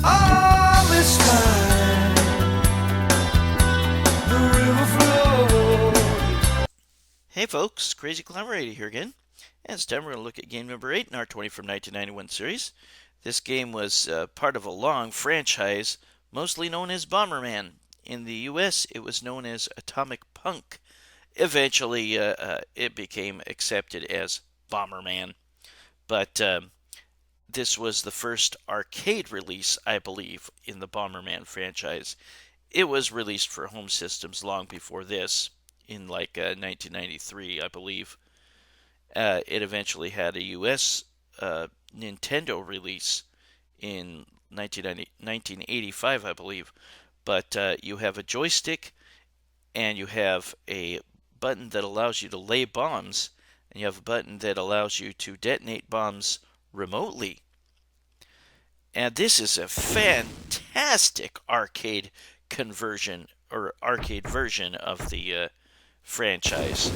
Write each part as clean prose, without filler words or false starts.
All this time, the river flowed. Hey folks, Crazy Collaborator here again, and it's time we're going to look at game number 8 in our 20 from 1991 series. This game was part of a long franchise, mostly known as Bomberman. In the US, it was known as Atomic Punk. Eventually, it became accepted as Bomberman, but this was the first arcade release, I believe, in the Bomberman franchise. It was released for home systems long before this, in like 1993, I believe. It eventually had a US Nintendo release in 1985, I believe. But you have a joystick and you have a button that allows you to lay bombs, and you have a button that allows you to detonate bombs remotely. And this is a fantastic arcade conversion or arcade version of the franchise.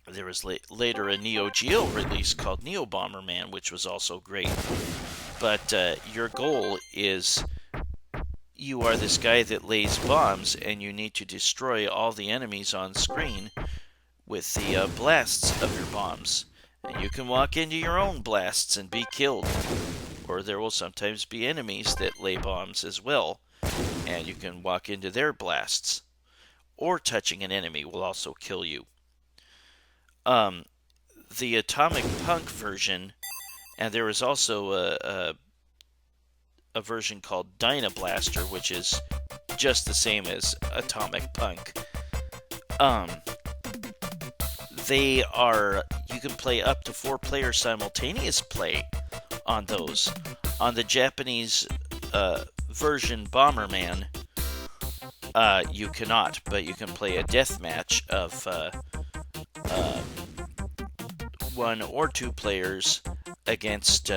There was later a Neo Geo release called Neo Bomberman, which was also great. But your goal is you are this guy that lays bombs, and you need to destroy all the enemies on screen with the blasts of your bombs. And you can walk into your own blasts and be killed. Or there will sometimes be enemies that lay bombs as well, and you can walk into their blasts. Or touching an enemy will also kill you. The Atomic Punk version, and there was also a version called Dynablaster, which is just the same as Atomic Punk. You can play up to 4 players simultaneous play on those. On the Japanese version Bomberman, you cannot, but you can play a deathmatch of 1 or 2 players against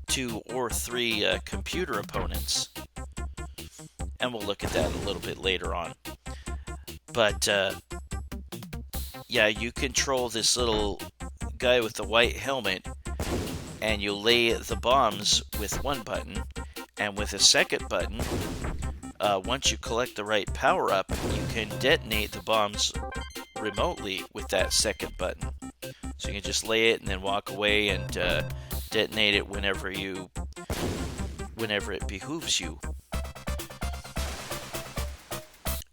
2 or 3 computer opponents. And we'll look at that a little bit later on. But, yeah, you control this little guy with the white helmet, and you lay the bombs with one button, and with a second button, once you collect the right power-up, you can detonate the bombs remotely with that second button. So you can just lay it and then walk away and detonate it whenever it behooves you.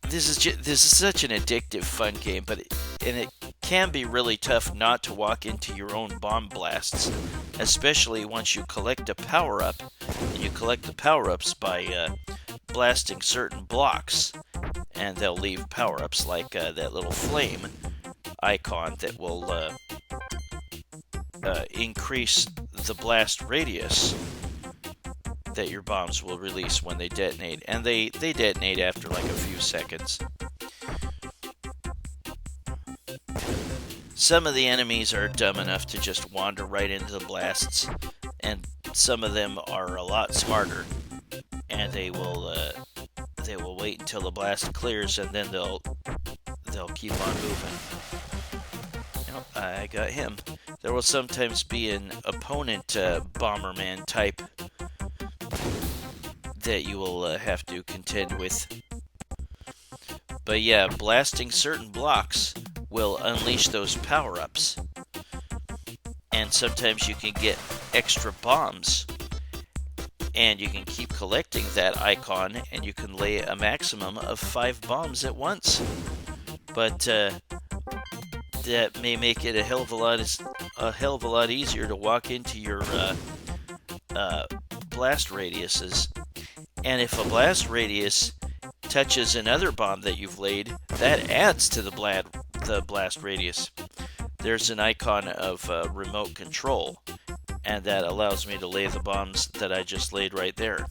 This is such an addictive, fun game, and it can be really tough not to walk into your own bomb blasts, especially once you collect a power-up. And you collect the power-ups by blasting certain blocks, and they'll leave power-ups like that little flame icon that will increase the blast radius that your bombs will release when they detonate, and they detonate after like a few seconds. Some of the enemies are dumb enough to just wander right into the blasts, and some of them are a lot smarter, and they will wait until the blast clears, and then they'll keep on moving. Yep, I got him. There will sometimes be an opponent Bomberman type that you will have to contend with. But yeah, blasting certain blocks will unleash those power-ups. And sometimes you can get extra bombs. And you can keep collecting that icon, and you can lay a maximum of 5 bombs at once. But that may make it a hell of a lot easier to walk into your blast radiuses. And if a blast radius touches another bomb that you've laid, that adds to the blast radius. There's an icon of remote control, and that allows me to lay the bombs that I just laid right there.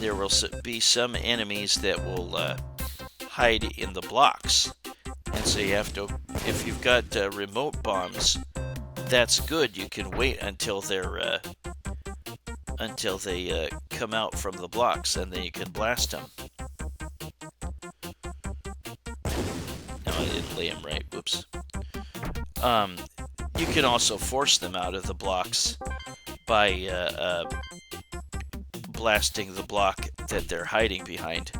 There will be some enemies that will hide in the blocks, and so you have to, if you've got remote bombs, that's good. You can wait until they come out from the blocks, and then you can blast them. No, I didn't lay them right. Whoops. You can also force them out of the blocks by blasting the block that they're hiding behind.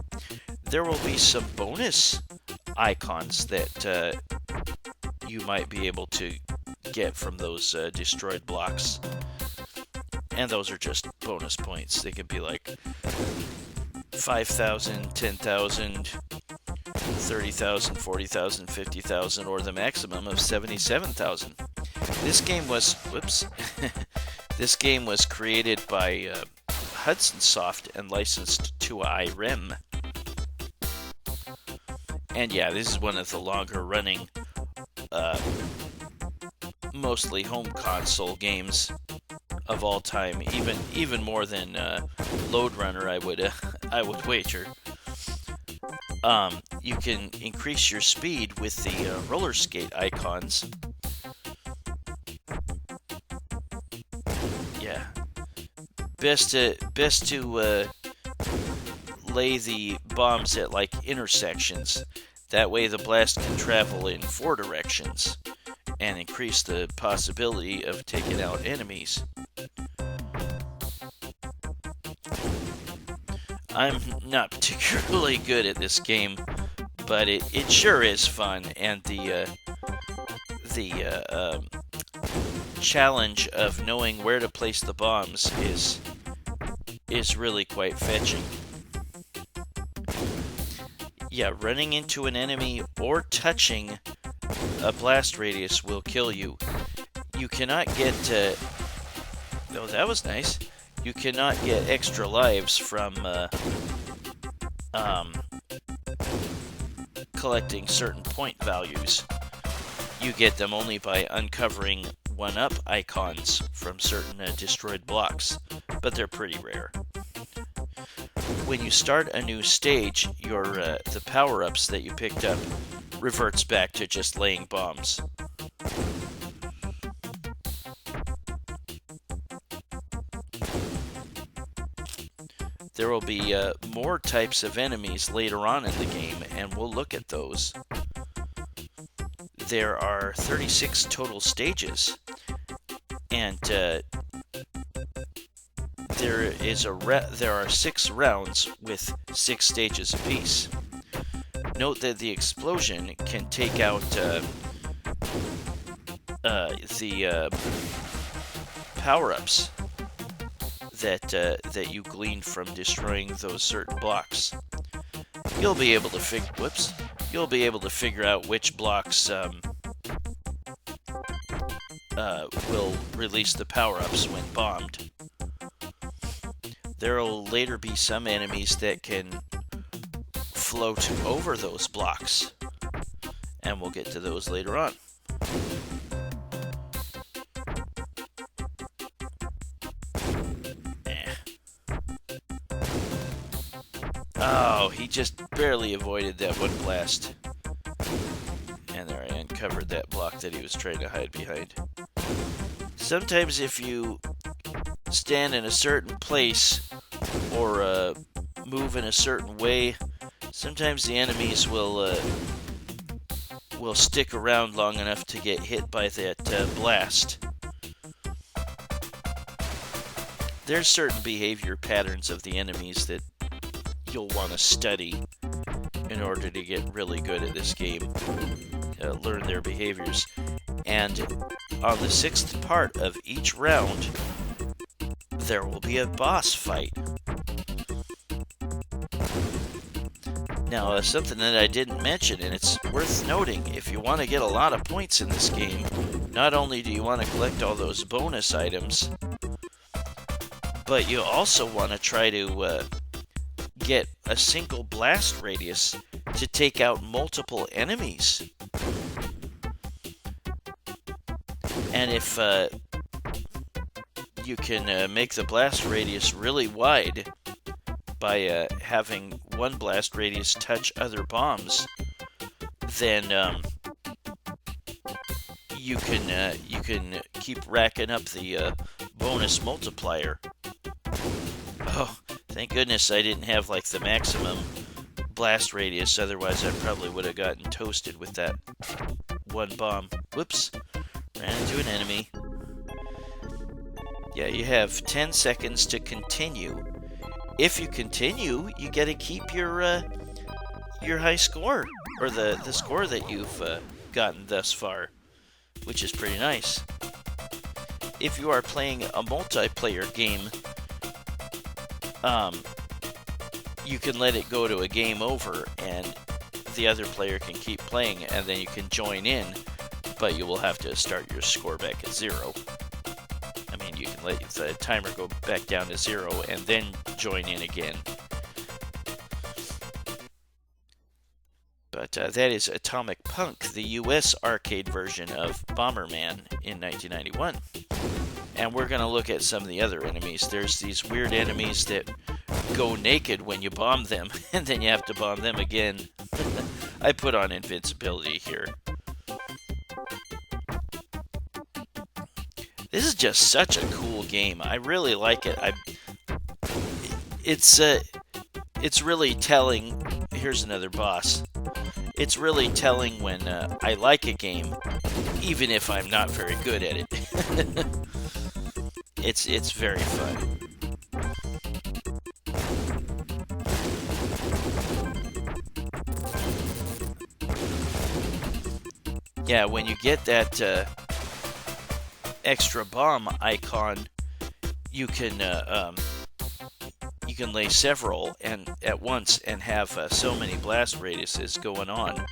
There will be some bonus icons that you might be able to get from those destroyed blocks. And those are just bonus points. They could be like 5,000, 10,000, 30,000, 40,000, 50,000, or the maximum of 77,000. This game was, this game was created by Hudson Soft and licensed to Irem. And yeah, this is one of the longer running, mostly home console games of all time. Even more than Load Runner, I would wager. You can increase your speed with the roller skate icons. Yeah, best to lay the bombs at like intersections. That way the blast can travel in 4 directions and increase the possibility of taking out enemies. I'm not particularly good at this game, but it sure is fun, and the challenge of knowing where to place the bombs is really quite fetching. Yeah, running into an enemy or touching a blast radius will kill you. You cannot get oh, that was nice. You cannot get extra lives from collecting certain point values. You get them only by uncovering 1-up icons from certain destroyed blocks, but they're pretty rare. When you start a new stage, your the power-ups that you picked up reverts back to just laying bombs. There will be more types of enemies later on in the game, and we'll look at those. There are 36 total stages, and there are 6 rounds with 6 stages apiece. Note that the explosion can take out the power-ups that you glean from destroying those certain blocks. You'll be able to figure out which blocks will release the power-ups when bombed. There will later be some enemies that can float over those blocks, and we'll get to those later on. Oh, he just barely avoided that one blast. And there, I uncovered that block that he was trying to hide behind. Sometimes if you stand in a certain place or move in a certain way, sometimes the enemies will stick around long enough to get hit by that blast. There's certain behavior patterns of the enemies that you'll want to study in order to get really good at this game. Learn their behaviors. And on the 6th part of each round, there will be a boss fight. Now, something that I didn't mention, and it's worth noting, if you want to get a lot of points in this game, not only do you want to collect all those bonus items, but you also want to try to get a single blast radius to take out multiple enemies. And if you can make the blast radius really wide by having one blast radius touch other bombs, then you can keep racking up the bonus multiplier. Oh, thank goodness I didn't have like the maximum blast radius, otherwise I probably would have gotten toasted with that one bomb. Whoops, ran into an enemy. Yeah, you have 10 seconds to continue. If you continue, you get to keep your high score, or the score that you've gotten thus far, which is pretty nice. If you are playing a multiplayer game, you can let it go to a game over, and the other player can keep playing, and then you can join in, but you will have to start your score back at 0. I mean, you can let the timer go back down to 0 and then join in again. But that is Atomic Punk, the US arcade version of Bomberman in 1991. And we're going to look at some of the other enemies. There's these weird enemies that go naked when you bomb them, and then you have to bomb them again. I put on invincibility here. This is just such a cool game. I really like it. It's really telling. Here's another boss. It's really telling when I like a game, even if I'm not very good at it. It's very fun. Yeah, when you get that extra bomb icon, you can lay several and at once and have so many blast radiuses going on,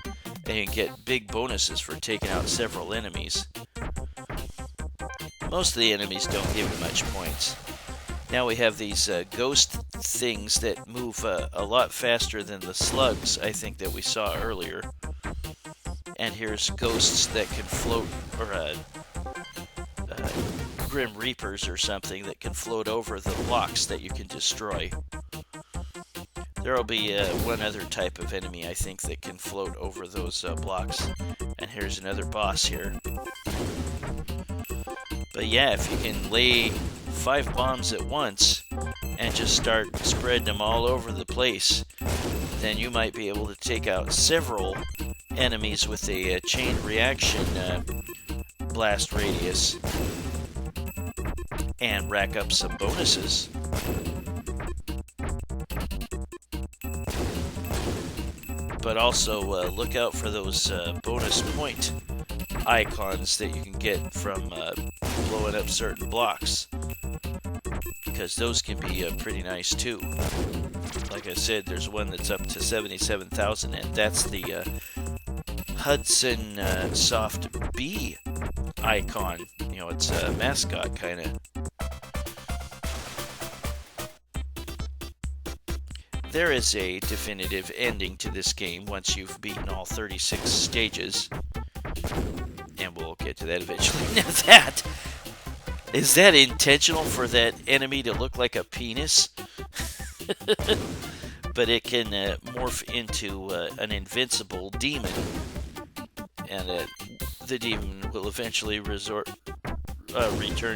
and you can get big bonuses for taking out several enemies. Most of the enemies don't give you much points. Now we have these ghost things that move a lot faster than the slugs, I think, that we saw earlier. And here's ghosts that can float, or Grim Reapers or something that can float over the blocks that you can destroy. There'll be one other type of enemy, I think, that can float over those blocks. And here's another boss here. But yeah, if you can lay 5 bombs at once and just start spreading them all over the place, then you might be able to take out several enemies with a chain reaction blast radius and rack up some bonuses. But also look out for those bonus point icons that you can get from blowing up certain blocks, because those can be pretty nice too. Like I said, there's one that's up to 77,000, and that's the Hudson Soft B icon. You know, it's a mascot kind of. There is a definitive ending to this game once you've beaten all 36 stages, and we'll get to that eventually. Now is that intentional for that enemy to look like a penis? But it can morph into an invincible demon, and the demon will eventually return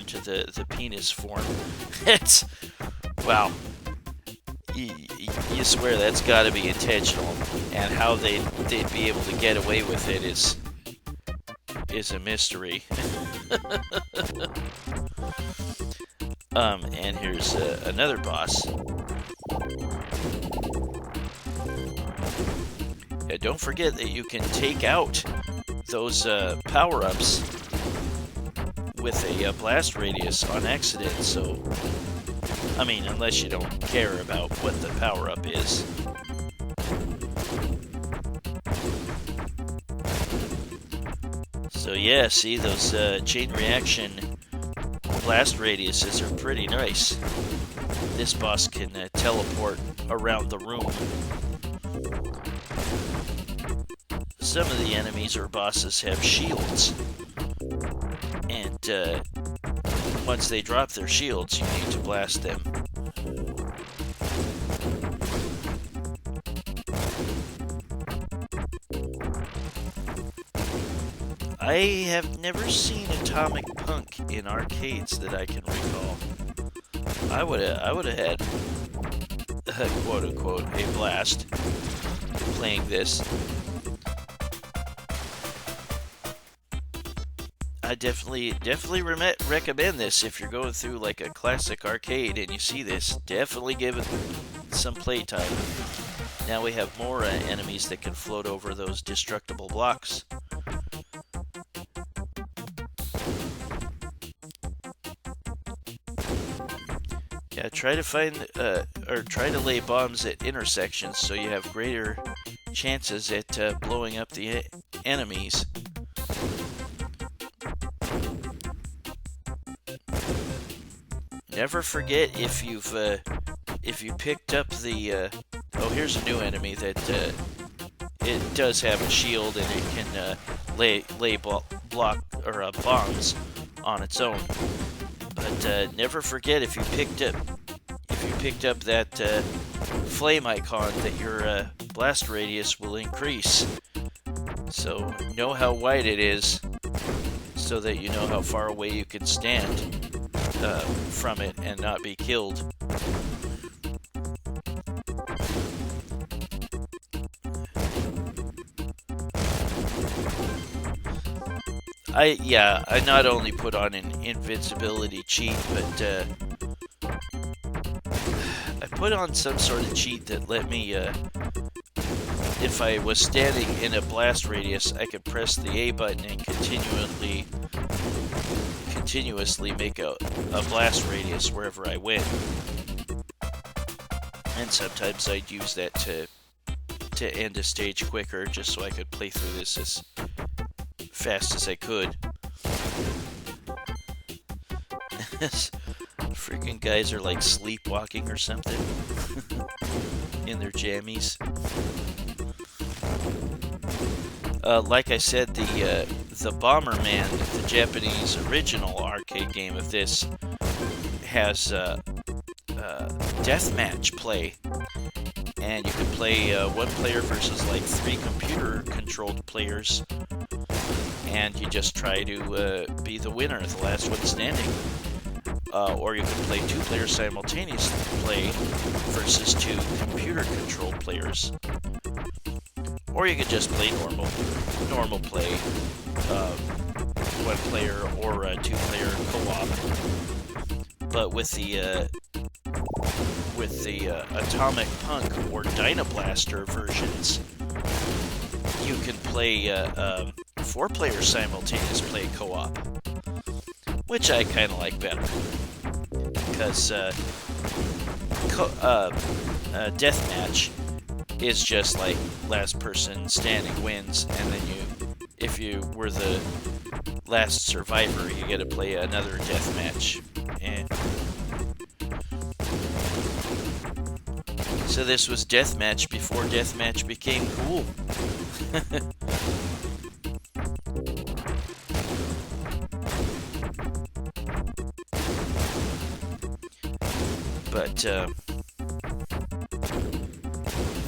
to the penis form. It's wow. You swear that's got to be intentional, and how they'd be able to get away with it is a mystery. And here's another boss. Yeah, don't forget that you can take out those power-ups with a blast radius on accident, so I mean, unless you don't care about what the power-up is. So yeah, see, those chain reaction blast radiuses are pretty nice. This boss can teleport around the room. Some of the enemies or bosses have shields, and once they drop their shields, you need to blast them. I have never seen Atomic Punk in arcades that I can recall. I would have had, quote unquote, a blast playing this. I definitely recommend this if you're going through like a classic arcade and you see this. Definitely give it some playtime. Now we have more enemies that can float over those destructible blocks. Yeah, try to find or try to lay bombs at intersections so you have greater chances at blowing up the enemies. Never forget if you picked up the oh, here's a new enemy that it does have a shield and it can lay block or bombs on its own. But never forget if you picked up that flame icon that your blast radius will increase. So know how wide it is, so that you know how far away you can stand from it and not be killed. I not only put on an invincibility cheat, but I put on some sort of cheat that let me, if I was standing in a blast radius, I could press the A button and continuously make a blast radius wherever I went. And sometimes I'd use that to end a stage quicker, just so I could play through this as fast as I could. Freaking guys are like sleepwalking or something in their jammies. Like I said, the Bomberman, the Japanese original arcade game of this, has deathmatch play, and you can play one player versus like 3 computer-controlled players, and you just try to be the winner, the last one standing. Or you can play 2 players simultaneously play versus 2 computer-controlled players. Or you could just play normal play, 1 player or 2-player co-op. But with the Atomic Punk or Dynablaster versions, you can play 4 players simultaneous play co-op, which I kind of like better, because deathmatch is just like last person standing wins, and then if you were the last survivor, you get to play another deathmatch. And so this was deathmatch before deathmatch became cool. But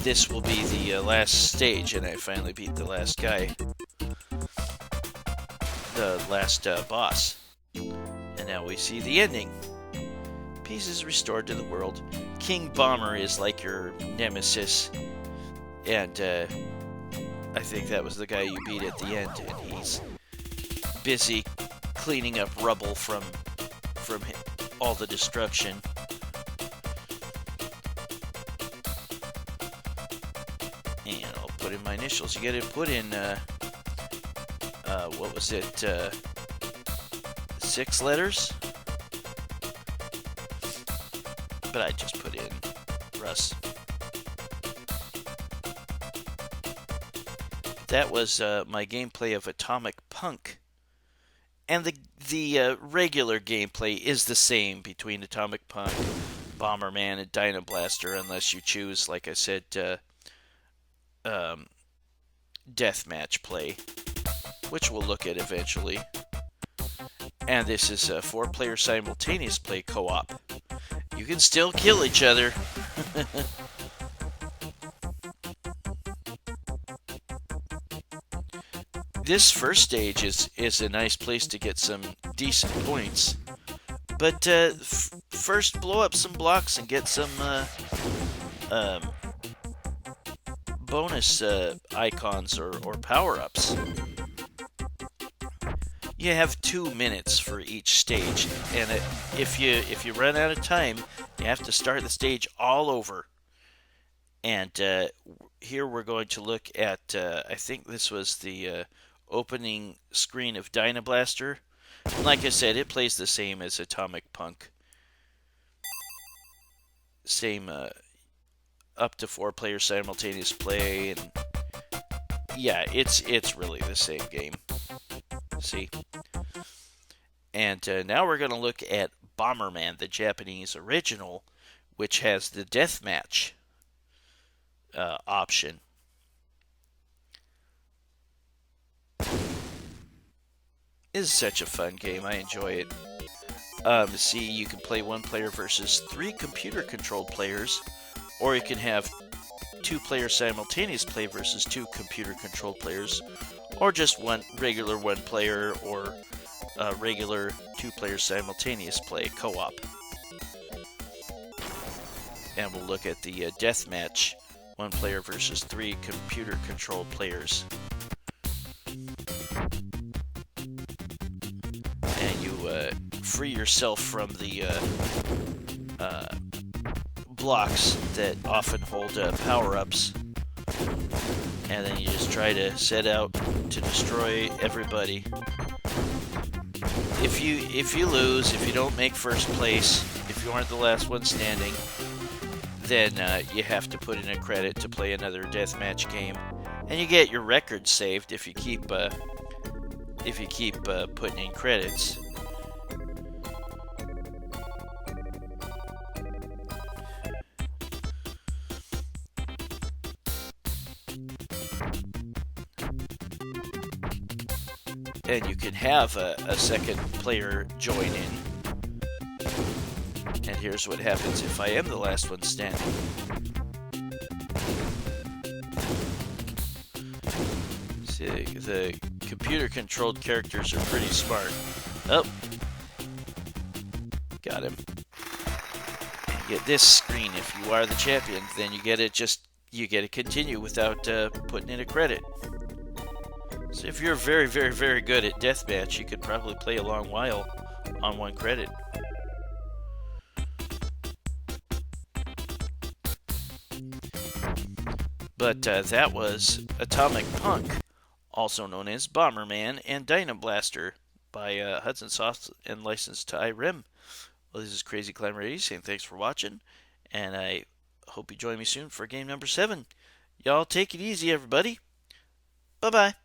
this will be the last stage, and I finally beat the last guy, the last boss. And now we see the ending. Peace is restored to the world. King Bomber is like your nemesis, and I think that was the guy you beat at the end, and he's busy cleaning up rubble from all the destruction. And I'll put in my initials. You gotta put in, what was it, 6 letters? But I just put in Russ. That was my gameplay of Atomic Punk. And the regular gameplay is the same between Atomic Punk, Bomberman, and Dynablaster, unless you choose, like I said, deathmatch play, which we'll look at eventually. And this is a 4-player simultaneous play co-op. You can still kill each other. This first stage is a nice place to get some decent points. But first blow up some blocks and get some bonus icons or power-ups. you have 2 minutes for each stage, and if you run out of time, you have to start the stage all over. And here we're going to look at, I think this was the opening screen of Dynablaster. Like I said, it plays the same as Atomic Punk. Same up to 4 player simultaneous play, and yeah, it's really the same game. See? And now we're going to look at Bomberman, the Japanese original, which has the deathmatch option. This is such a fun game. I enjoy it. See, you can play 1 player versus 3 computer-controlled players, or you can have 2 player simultaneous play versus 2 computer-controlled players, or just one regular 1 player or regular 2 player simultaneous play co-op. And we'll look at the deathmatch, 1 player versus 3 computer-controlled players. And you free yourself from the blocks that often hold power-ups, and then you just try to set out to destroy everybody. If you lose, if you don't make first place, if you aren't the last one standing, then you have to put in a credit to play another deathmatch game, and you get your record saved if you keep putting in credits. And you can have a second player join in. And here's what happens if I am the last one standing. See, the computer-controlled characters are pretty smart. Oh, got him. And you get this screen if you are the champion. Then you get to continue without putting in a credit. So if you're very, very, very good at deathmatch, you could probably play a long while on 1 credit. But that was Atomic Punk, also known as Bomberman and Dynablaster, by Hudson Soft and licensed to Irem. Well, this is Crazy Climber 80 saying thanks for watching, and I hope you join me soon for game number 7. Y'all take it easy, everybody. Bye-bye.